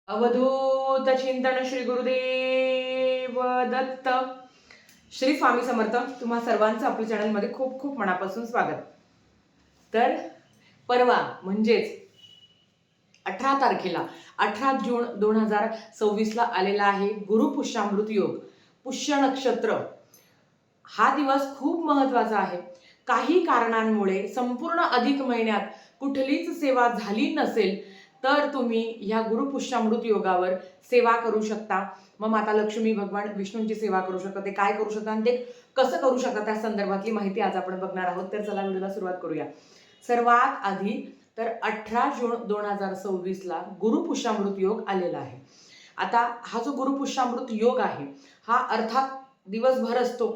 अवधूत चिंतन श्री गुरुदेव दत्त. श्री स्वामी समर्थ. तुम्हा सर्वांचं आपल्या चॅनलमध्ये खूप खूप मनापासून स्वागत. तर परवा म्हणजेच 18 तारखेला 18 जून 2026 ला आलेला आहे गुरुपुष्यामृत योग, पुष्य नक्षत्र. हा दिवस खूप महत्वाचा आहे. काही कारणांमुळे संपूर्ण अधिक महिन्यात कुठलीच सेवा झाली नसेल तर तुम्ही ह्या गुरुपुष्यामृत योगावर सेवा करू शकता. मग माता लक्ष्मी, भगवान विष्णूंची सेवा करू शकता. ते काय करू शकता आणि ते कसं करू शकता त्या संदर्भातली माहिती आज आपण बघणार आहोत. तर चला व्हिडिओला सुरुवात करूया. सर्वात आधी तर 18 जून 2026 ला गुरुपुष्यामृत योग आलेला आहे. आता हा जो गुरुपुष्यामृत योग आहे हा अर्थात दिवसभर असतो.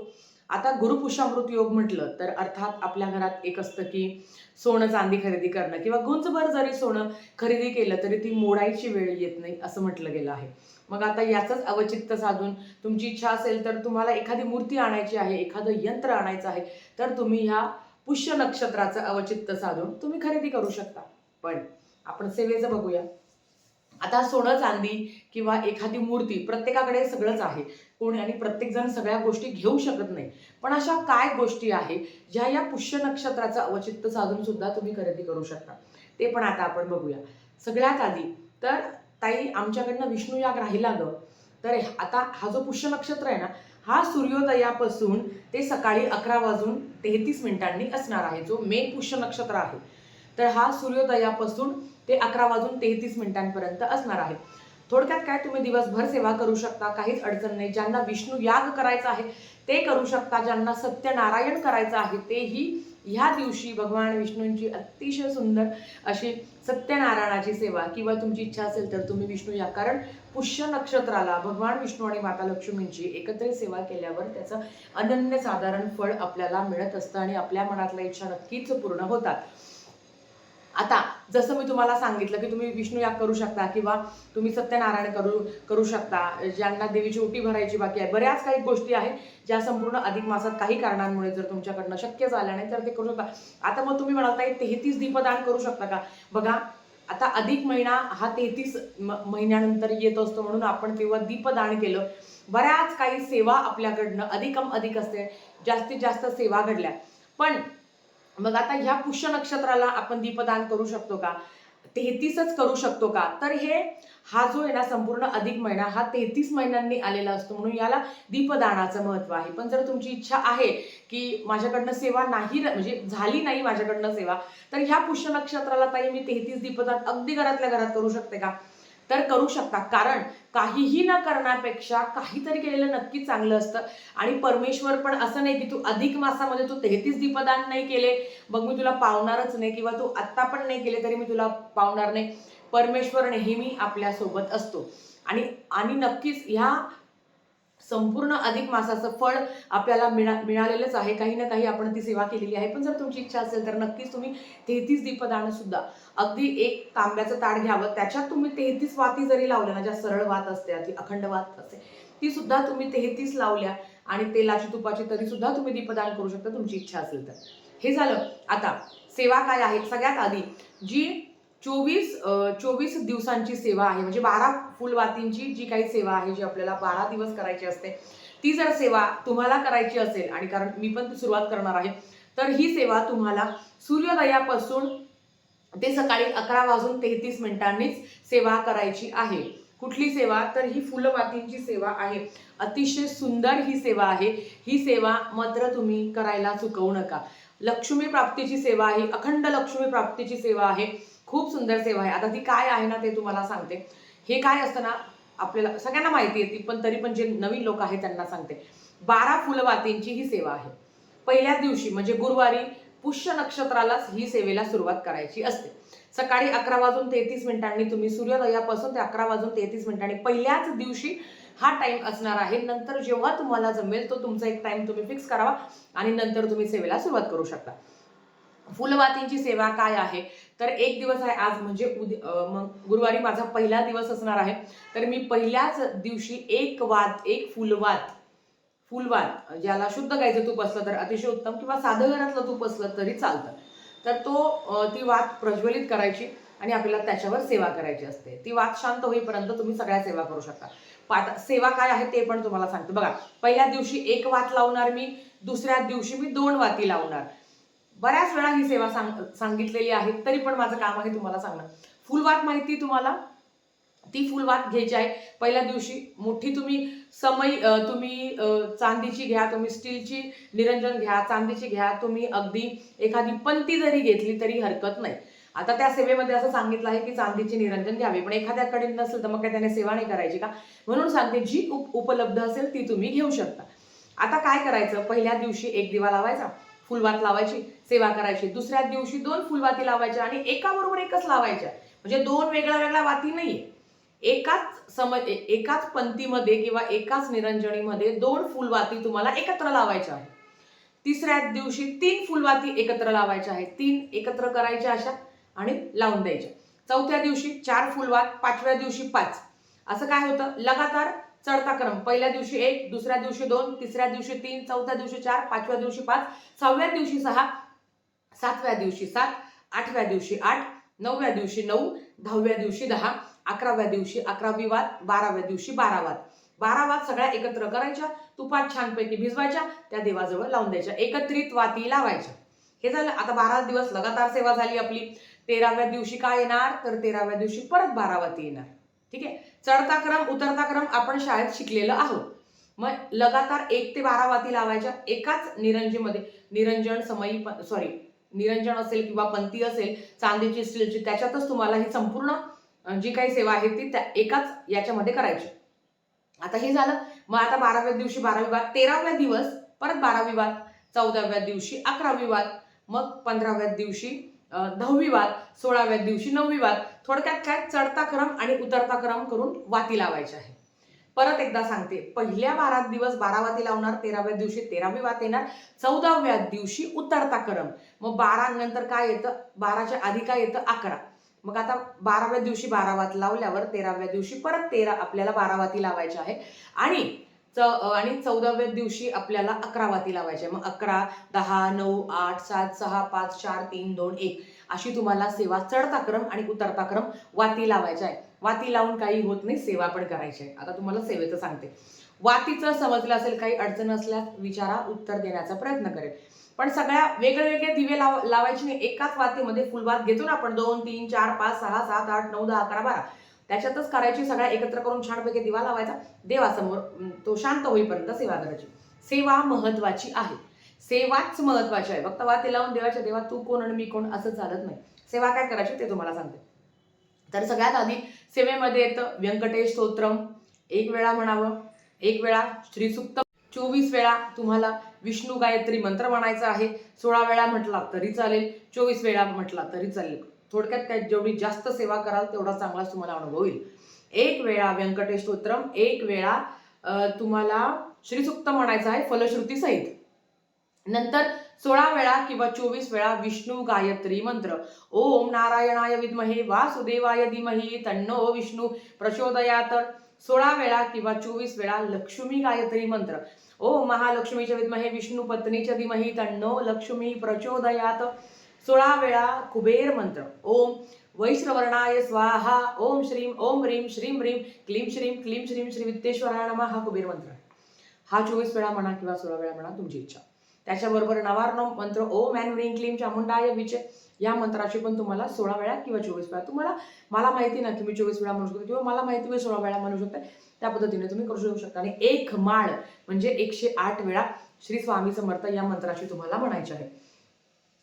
आता गुरुपुष्यामृत योग म्हटलं तर अर्थात आपल्या घरात एक असतं की सोनं चांदी खरेदी करणं किंवा गुंजभर जरी सोनं खरेदी केलं तरी ती मोडायची वेळ येत नाही असं म्हटलं गेलं आहे. मग आता याचंच अवचित्त साधून तुमची इच्छा असेल तर तुम्हाला एखादी मूर्ती आणायची आहे, एखादं यंत्र आणायचं आहे तर तुम्ही ह्या पुष्य नक्षत्राचं अवचित्त साधून तुम्ही खरेदी करू शकता. पण आपण सेवेचं बघूया. आता सोनं चांदी किंवा एखादी मूर्ती प्रत्येकाकडे सगळंच आहे कोणी, आणि प्रत्येक जण सगळ्या गोष्टी घेऊ शकत नाही. पण अशा काय गोष्टी आहे ज्या या पुष्य नक्षत्राचं अवचित्त साधून सुद्धा तुम्ही खरेदी करू शकता ते पण आता आपण बघूया. सगळ्यात आधी तर ताई आमच्याकडनं विष्णू याग राहिला ग. तर आता हा जो पुष्य नक्षत्र आहे ना हा सूर्योदयापासून ते सकाळी 11:33 असणार आहे. जो मेन पुष्य नक्षत्र आहे तर हा सूर्योदयापासून ते 11:33 असणार आहे. थोडक्यात काय, तुम्ही दिवसभर सेवा करू शकता, काहीच अडचण नाही. ज्यांना विष्णू याग करायचा आहे ते करू शकता. ज्यांना सत्यनारायण करायचं आहे तेही ह्या दिवशी भगवान विष्णूंची अतिशय सुंदर अशी सत्यनारायणाची सेवा किंवा तुमची इच्छा असेल तर तुम्ही विष्णू याग, कारण पुष्य नक्षत्राला भगवान विष्णू आणि माता लक्ष्मींची एकत्रित सेवा केल्यावर त्याचं अनन्यसाधारण फळ आपल्याला मिळत असतं आणि आपल्या मनातल्या इच्छा नक्कीच पूर्ण होतात. आता जसं मी तुम्हाला सांगितलं की तुम्ही विष्णू याग करू शकता किंवा तुम्ही सत्यनारायण करू शकता. ज्यांना देवीची ओटी भरायची बाकी आहे, बऱ्याच काही गोष्टी आहेत ज्या संपूर्ण अधिक मासात काही कारणांमुळे जर तुमच्याकडनं शक्य झाल्या नाही तर ते करू शकता. आता मग तुम्ही म्हणाल ताई 33 दीपदान करू शकता का? बघा, आता अधिक महिना हा 33 महिन्यानंतर येत असतो म्हणून आपण तेव्हा दीपदान केलं. बऱ्याच काही सेवा आपल्याकडनं अधिकम अधिक असते, जास्तीत जास्त सेवा घडल्या. पण मग आता ह्या पुष्य नक्षत्राला आपण दीपदान करू शकतो का? 33च करू शकतो का? तर हा जो आहे ना संपूर्ण अधिक महिना हा 33 महिन्यांनी आलेला असतो म्हणून याला दीपदानाचं महत्व आहे. पण जर तुमची इच्छा आहे की माझ्याकडनं सेवा नाही, म्हणजे झाली नाही माझ्याकडनं सेवा, तर ह्या पुष्य नक्षत्राला ताई मी 33 दीपदान अगदी घरातल्या घरात करू शकते का? तर करू शकता. कारण काहीही न करण्यापेक्षा काहीतरी केलेलं नक्की चांगलं असतं. आणि परमेश्वर पण असं नाही की तू अधिक मासामध्ये तू 33 दीपदान नाही केले मग मी तुला पावणारच नाही, किंवा तू आत्ता पण नाही केले तरी मी तुला पावणार नाही. परमेश्वर नेहमी आपल्या सोबत असतो आणि आणि नक्कीच ह्या संपूर्ण अधिक मासाचं फळ आपल्याला मिळालेलंच आहे. काही ना काही आपण ती सेवा केलेली आहे. पण जर तुमची इच्छा असेल तर नक्कीच तुम्ही 33 दीपदान सुद्धा अगदी एक तांब्याचं ताट घ्यावं, त्याच्यात तुम्ही 33 वाती जरी लावल्या ना, ज्या सरळ वात असते ती अखंड वात असते ती सुद्धा तुम्ही 33 लावल्या आणि तेलाची तुपाची तरी सुद्धा तुम्ही दीपदान करू शकता तुमची इच्छा असेल तर. हे झालं. आता सेवा काय आहे? सगळ्यात आधी जी 24 दिवसांची सेवा आहे, म्हणजे 12 फुलवातींची जी काही सेवा आहे जी आपल्याला 12 दिवस करायची असते, ती जर सेवा तुम्हाला करायची असेल, आणि कारण मी पण ती सुरुवात करणार आहे, तर ही सेवा तुम्हाला सूर्योदयापासून ते सकाळी 11:33 सेवा करायची आहे. कुठली सेवा? तर ही फुलवातींची सेवा आहे. अतिशय सुंदर ही सेवा आहे. ही सेवा मात्र तुम्ही करायला चुकवू नका. लक्ष्मी प्राप्तीची सेवा आहे, अखंड लक्ष्मी प्राप्तीची सेवा आहे. खूप सुंदर सेवा आहे. आता ती काय आहे ना ते तुम्हाला सांगते. हे काय असतं ना, आपल्याला सगळ्यांना माहिती आहे ती, पण तरी पण जे नवीन लोक आहेत त्यांना सांगते. 12 फुलवातींची ही सेवा आहे. पहिल्या दिवशी म्हणजे गुरुवारी पुष्य नक्षत्रालाच ही सेवेला सुरुवात करायची असते. सकाळी 11:33 तुम्ही सूर्योदयापासून ते 11:33 पहिल्याच दिवशी हा टाइम असणार आहे. नंतर जेव्हा तुम्हाला जमेल तो तुमचा एक टाइम तुम्ही फिक्स करावा आणि नंतर तुम्ही सेवेला सुरुवात करू शकता. फुलवातींची सेवा काय आहे? तर एक दिवस आहे आज, म्हणजे मग गुरुवारी माझा पहिला दिवस असणार आहे. तर मी पहिल्याच दिवशी एक फुलवात ज्याला शुद्ध गायचं तूप असलं तर अतिशय उत्तम, किंवा साधं घरातलं तूप असलं तरी चालतं, तर ती वात प्रज्वलित करायची. आणि आपल्याला त्याच्यावर सेवा करायची असते. ती वात शांत होईपर्यंत तुम्ही सगळ्या सेवा करू शकता. आता सेवा काय आहे ते पण तुम्हाला सांगते बघा. पहिल्या दिवशी 1 वात लावणार मी, दुसऱ्या दिवशी मी 2 वाती लावणार. बऱ्याच वेळा ही सेवा सांगितलेली आहे, तरी पण माझं काम आहे तुम्हाला सांगणं. फुलवात माहिती तुम्हाला, ती फुलवात घ्यायची आहे. पहिल्या दिवशी मोठी तुम्ही तुम्ही चांदीची घ्या, तुम्ही स्टीलची निरंजन घ्या, चांदीची घ्या, तुम्ही अगदी एखादी पंती जरी घेतली तरी हरकत नाही. आता त्या सेवेमध्ये असं सांगितलं आहे की चांदीची निरंजन घ्यावी, पण एखाद्याकडे नसेल तर मग काय त्याने सेवा नाही करायची का? म्हणून सांगते जी उपलब्ध असेल ती तुम्ही घेऊ शकता. आता काय करायचं, पहिल्या दिवशी 1 दिवा लावायचा, फुलवात लावायची, सेवा करायची. दुसऱ्या दिवशी 2 फुलवाती लावायच्या आणि एकाबरोबर एकच लावायच्या, म्हणजे 2 वेगळ्या वेगळ्या वाती नाहीये. एकाच पंक्तीमध्ये किंवा एकाच निरंजनीमध्ये 2 फुलवाती तुम्हाला एकत्र लावायच्या आहेत. तिसऱ्या दिवशी 3 फुलवाती एकत्र लावायच्या आहेत. 3 एकत्र करायच्या अशा आणि लावून द्यायच्या. चौथ्या दिवशी 4 फुलवात, 5व्या दिवशी 5. असं काय होतं, लगातार चढता क्रम. पहिल्या दिवशी 1, दुसऱ्या दिवशी 2, तिसऱ्या दिवशी 3, चौथ्या दिवशी 4, 5व्या दिवशी 5, 6व्या दिवशी 6, 7व्या दिवशी 7, 8व्या दिवशी 8, 9व्या दिवशी 9, 10व्या दिवशी 10, 11व्या दिवशी 11वी वात, 12व्या दिवशी 12 वात. 12 वात सगळ्या एकत्र करायच्या, तुपात छानपैकी भिजवायच्या, त्या देवाजवळ लावून द्यायच्या, एकत्रित वाती लावायच्या. हे झालं. आता 12 दिवस लगातार सेवा झाली आपली. 13व्या दिवशी काय येणार, तर 13व्या दिवशी परत 12 वाती येणार. ठीक आहे. चढता क्रम उतरता क्रम आपण शाळेत शिकलेलं आहोत. मग लगातार 1 ते 12 वाती लावायच्या एकाच निरंजनमध्ये. निरंजन असेल किंवा पंती असेल चांदीची स्टीलची, त्याच्यातच तुम्हाला ही संपूर्ण जी काही सेवा आहे ती एकाच याच्यामध्ये करायची. आता हे झालं. मग आता 12व्या दिवशी 12वी वात, 13व्या दिवस परत 12वी वात, 14व्या दिवशी 11वी वात, मग 15व्या दिवशी 10वी वात, 16व्या दिवशी 9वी वात. थोडक्यात काय, चढता क्रम आणि उतरता क्रम करून वाती लावायचे आहे. परत एकदा सांगते, पहिल्या 12 दिवस 12 वाती लावणार, 13व्या दिवशी 13वी वात येणार, 14व्या दिवशी उतरता क्रम. मग 12 नंतर काय येतं, 12च्या आधी काय येतं, 11. मग आता 12व्या दिवशी 12 वात लावल्यावर 13व्या दिवशी परत आपल्याला 12 वाती लावायच्या आहे आणि 14व्या दिवशी आपल्याला 11 वाती लावायच्या. मग 11, 10, 9, 8, 7, 6, 5, 4, 3, 2, 1 अशी तुम्हाला सेवा चढता क्रम आणि उतरता क्रम वाती लावायच्या आहे. वाती लावून काही होत नाही, सेवा पण करायची आहे. आता तुम्हाला सेवेचं सांगते. वातीचं समजलं असेल, काही अडचण असल्यास विचारा, उत्तर देण्याचा प्रयत्न करेल. पण सगळ्या वेगळे दिवे लावायचे नाही. एकाच वातीमध्ये फुलवात घेतो ना आपण, 2, 3, 4, 5, 6, 7, 8, 9, 10, 11, 12 त्याच्यातच करायची. सगळ्या एकत्र करून छानपैकी दिवा लावायचा, देवासमोर तो शांत होईपर्यंत सेवा करायची. सेवा महत्वाची आहे, सेवाच महत्वाची आहे. फक्त वाती लावून देवाच्या देवा तू कोण आणि मी कोण असं चालत नाही. सेवा काय करायची ते तुम्हाला सांगते. तर सगळ्यात आधी सेवेमध्ये येतं व्यंकटेश स्तोत्रम 1 वेळा म्हणावं, 1 वेळा श्रीसुक्त, 24 वेळा तुम्हाला विष्णू गायत्री मंत्र म्हणायचा आहे. 16 वेळा म्हटला तरी चालेल, 24 वेळा म्हटला तरी चालेल. थोडक्यात काय, जेवढी जास्त सेवा कराल तेवढा चांगलाच तुम्हाला अनुभव येईल. 1 वेळा व्यंकटेश स्तोत्रम, 1 वेळा तुम्हाला श्रीसुक्त म्हणायचं आहे फलश्रुती सहित. नंतर 16 वेळा किंवा 24 वेळा विष्णू गायत्री मंत्र. ओम नारायणाय विद्महे वासुदेवाय धीमहि तन्नो विष्णू प्रचोदयात. 16 वेळा किंवा 24 वेळा लक्ष्मी गायत्री मंत्र. ओम महालक्ष्मीच्या विद्महे विष्णू पत्नीच्या धीमहि तन्नो लक्ष्मी प्रचोदयात. 16 वेळा कुबेर मंत्र. ओम वैश्रवर्णाय स्वाहा, ओम श्रीम ओम ह्रीम श्रीम ह्रीम क्लीम श्रीम श्री विद्येश्वराय नमः. हा कुबेर मंत्र. हा 24 वेळा म्हणा किंवा 16 वेळा म्हणा, तुमची इच्छा. त्याच्याबरोबर नवार्णव मंत्र ओम ऐं ह्रीं क्लीम चामुंडाय विचे, या मंत्राची पण तुम्हाला 16 वेळा किंवा 24 वेळा. तुम्हाला मला माहिती ना की मी 24 वेळा म्हणू शकते किंवा मला माहिती मी 16 वेळा म्हणू शकते, त्या पद्धतीने तुम्ही करू शकता. आणि 1 माळ म्हणजे 108 वेळा श्री स्वामी समर्थ या मंत्राची तुम्हाला म्हणायची आहे.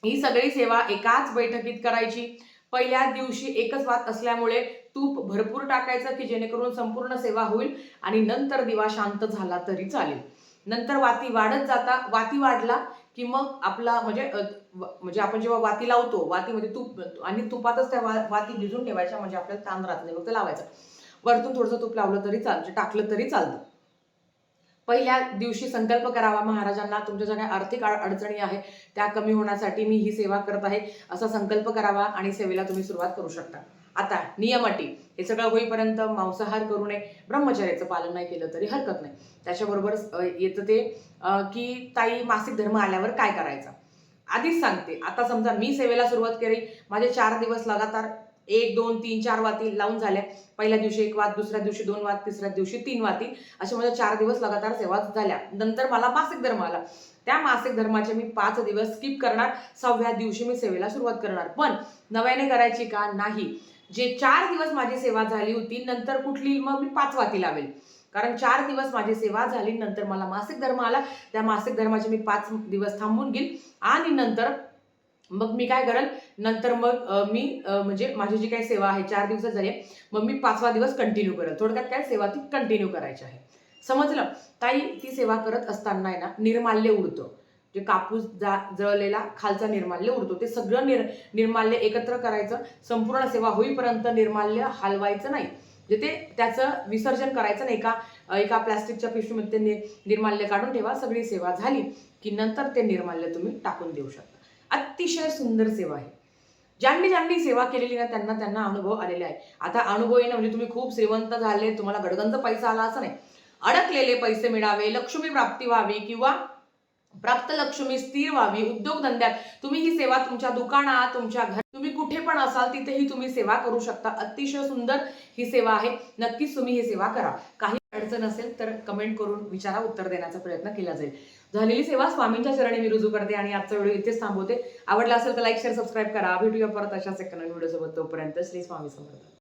ही सगळी सेवा एकाच बैठकीत करायची. पहिल्या दिवशी एकच वात असल्यामुळे तूप भरपूर टाकायचं की जेणेकरून संपूर्ण सेवा होईल आणि नंतर दिवा शांत झाला तरी चालेल. नंतर वाती वाढत जाता, वाती वाढला की मग आपला म्हणजे आपण जेव्हा वाती लावतो वातीमध्ये तूप आणि तुपातच त्या वाती भिजून ठेवायच्या, म्हणजे आपल्याला ताण राहत नाही, फक्त लावायचं. वरतून थोडंसं तूप लावलं तरी चालतं, टाकलं तरी चालतं. पहिल्या दिवशी संकल्प करावा, महाराजांना तुमच्या ज्या काही आर्थिक अडचणी आहे त्या कमी होण्यासाठी मी ही सेवा करत आहे असा संकल्प करावा आणि सेवेला तुम्ही सुरुवात करू शकता. आता नियम अटी, हे सगळं होईपर्यंत मांसाहार करू नये, ब्रह्मचर्याचं पालन नाही केलं तरी हरकत नाही. त्याच्याबरोबर येतं ते की ताई मासिक धर्म आल्यावर काय करायचं. आधीच सांगते, आता समजा मी सेवेला सुरुवात केली, माझे 4 दिवस लगातार 1 2 3 4 वाती लावून झाल्या. पहिल्या दिवशी 1 वात, दुसऱ्या दिवशी 2 वात, तिसऱ्या दिवशी 3 वाती, अशा माझ्या 4 दिवस लगातार सेवा झाल्या. नंतर मला मासिक धर्म आला. त्या मासिक धर्माचे मी 5 दिवस स्किप करणार. 6व्या दिवशी मी सेवेला सुरुवात करणार. पण नव्याने करायची का? नाही. जे 4 दिवस माझी सेवा झाली होती, नंतर कुठली मग मी 5 वाती लावेल. कारण 4 दिवस माझी सेवा झाली, नंतर मला मासिक धर्म आला. त्या मासिक धर्माचे मी 5 दिवस थांबून घेईल आणि नंतर मग मी काय करेल, नंतर मग मी म्हणजे माझी जी काही सेवा आहे 4 दिवसात झाली, मग मी 5वा दिवस कंटिन्यू करेल. थोडक्यात काय, सेवा ती कंटिन्यू करायची आहे. समजलं? ताई, ती सेवा करत असताना आहे ना, निर्माल्य उडतं. जे कापूस जळलेला खालचा निर्माल्य उडतो, ते सगळं निर्माल्य एकत्र करायचं. संपूर्ण सेवा होईपर्यंत निर्माल्य हलवायचं नाही. म्हणजे ते त्याचं विसर्जन करायचं नाही. एका प्लास्टिकच्या पिशवीमध्ये ते निर्माल्य काढून ठेवा. सगळी सेवा झाली की नंतर ते निर्माल्य तुम्ही टाकून देऊ शकता. अतिशय सुंदर सेवा आहे. ज्यांनी सेवा केलेली ना, त्यांना अनुभव आलेले आहे. आता अनुभव येणं म्हणजे तुम्ही खूप श्रीमंत झाले, तुम्हाला गडगंज पैसा आला असं नाही. अडकलेले पैसे मिळावे, लक्ष्मी प्राप्ती व्हावी किंवा प्राप्त लक्ष्मी स्थिर व्हावी, उद्योगधंद्यात तुम्ही ही सेवा तुमच्या दुकानात, तुमच्या घरात, तुम्ही कुठे पण असाल तिथेही तुम्ही सेवा करू शकता. अतिशय सुंदर ही सेवा आहे. नक्कीच तुम्ही ही सेवा करा. काही अडचण असेल तर कमेंट करून विचारा, उत्तर देण्याचा प्रयत्न केला जाईल. झालेली सेवा स्वामींच्या चरणी मी रुजू करते आणि आजचा व्हिडिओ इथेच थांबवते. आवडला असेल तर लाईक, शेअर, सबस्क्राईब करा. भेटूया परत अशाच एका नवीन व्हिडिओ सोबत. तोपर्यंत श्री स्वामी समर्थ.